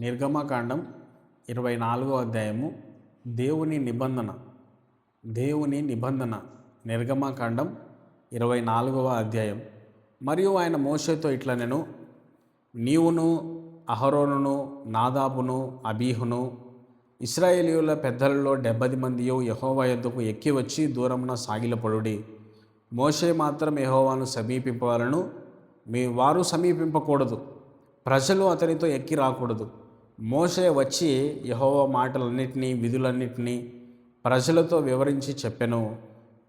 నిర్గమకాండం 24వ అధ్యాయము. దేవుని నిబంధన. నిర్గమకాండం 24వ అధ్యాయం. మరియు ఆయన మోషేతో ఇట్లనెను, నీవును అహరోనును నాదాబును అబీహును ఇశ్రాయేలీయుల పెద్దలలో 70 మందియు యెహోవా యొద్దకు ఎక్కి వచ్చి దూరమున సాగిలపడుడి. మోషే మాత్రం యెహోవాను సమీపింపవలను, వారు సమీపింపకూడదు. ప్రజలు అతనితో ఎక్కి రాకూడదు. మోషే వచ్చి యెహోవా మాటలన్నిటినీ విధులన్నిటినీ ప్రజలతో వివరించి చెప్పెను.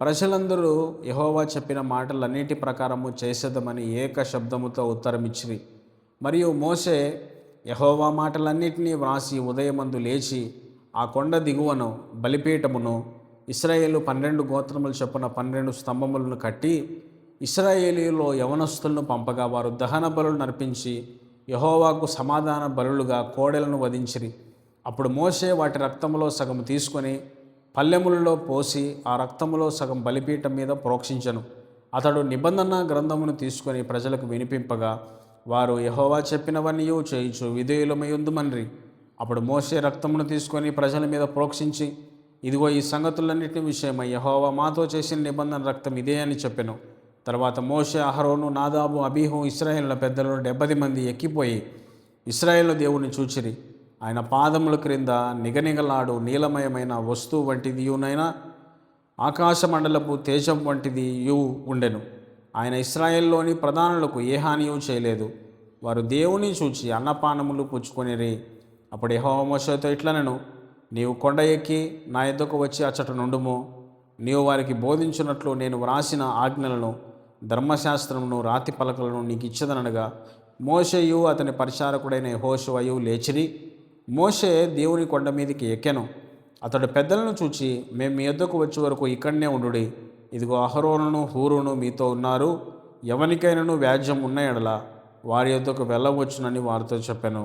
ప్రజలందరూ యెహోవా చెప్పిన మాటలన్నిటి ప్రకారము చేసేదమని ఏక శబ్దముతో ఉత్తరమిచ్చిరి. మరియు మోషే యెహోవా మాటలన్నిటినీ వ్రాసి ఉదయమందు లేచి ఆ కొండ దిగువను బలిపీఠమును ఇశ్రాయేలు 12 గోత్రములు చొప్పున 12 స్తంభములను కట్టి ఇశ్రాయేలీయులో యవనస్తులను పంపగా వారు దహన బలులు నర్పించి యెహోవాకు సమాధాన బలులుగా కోడెలను వధించిరి. అప్పుడు మోషే వాటి రక్తములో సగం తీసుకొని పల్లెములలో పోసి ఆ రక్తములో సగం బలిపీఠం మీద ప్రోక్షించెను. అతడు నిబంధన గ్రంథమును తీసుకొని ప్రజలకు వినిపింపగా వారు యెహోవా చెప్పినవన్నీ చేయుచు విధేయులమైయుందుమనిరి. అప్పుడు మోషే రక్తమును తీసుకొని ప్రజల మీద ప్రోక్షించి, ఇదిగో ఈ సంగతులన్నిటి విషయమై యెహోవా మాతో చేసిన నిబంధన రక్తం ఇదే అని చెప్పెను. తర్వాత మోషే, అహరోను, నాదాబు, అబీహు ఇశ్రాయేలుల పెద్దలు 70 మంది ఎక్కిపోయి ఇశ్రాయేలు దేవుని చూచిరి. ఆయన పాదముల క్రింద నిగనిగలాడు నీలమయమైన వస్తువు వంటిదియునైనా ఆకాశ మండలపు తేజం వంటిదియు ఉండెను. ఆయన ఇశ్రాయేల్లోని ప్రధానులకు ఏ హానియూ చేయలేదు. వారు దేవుని చూచి అన్నపానములు పుచ్చుకొనిరి. అప్పుడు యెహోవా మోషేతో ఇట్లనెను, నీవు కొండ ఎక్కి నా యొద్దకు వచ్చి అచ్చట నుండుము. నీవు వారికి బోధించినట్లు నేను వ్రాసిన ఆజ్ఞలను, ధర్మశాస్త్రమును, రాతి పలకలను నీకు ఇచ్చదనగా మోషేయు అతని పరిచారకుడైన యెహోషువయు లేచిరి. మోషే దేవుని కొండ మీదకి ఎక్కెను. అతడు పెద్దలను చూచి, మేము మీ యొద్దకు వచ్చే వరకు ఇక్కడనే ఉండుడి. ఇదిగో అహరోనును హూరును మీతో ఉన్నారు. ఎవనికైనాను వ్యాజ్యం ఉన్న ఎడల వారి యొద్దకు వెళ్ళవచ్చునని వారితో చెప్పాను.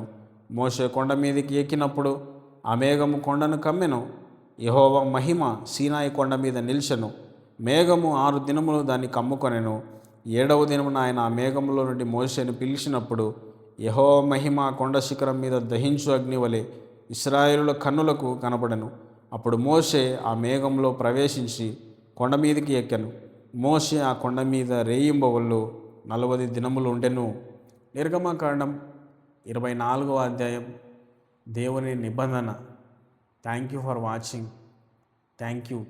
మోషే కొండ మీదకి ఎక్కినప్పుడు ఆ మేఘము కొండను కమ్మెను. యెహోవా మహిమ సీనాయి కొండ మీద నిలిచెను. మేఘము 6 దినములు దాన్ని కమ్ముకొనెను. 7వ దినమున ఆయన ఆ మేఘములో నుండి మోషేను పిలిచినప్పుడు యెహోవా మహిమ కొండ శిఖరం మీద దహించు అగ్ని వలె ఇశ్రాయేలుల కన్నులకు కనపడెను. అప్పుడు మోషే ఆ మేఘంలో ప్రవేశించి కొండ మీదకి ఎక్కెను. మోషే ఆ కొండ మీద రేయింబవళ్ళు 40 దినములు ఉండెను. నిర్గమకాండం 24వ అధ్యాయం. దేవుని నిబంధన. Thank you for watching. Thank you.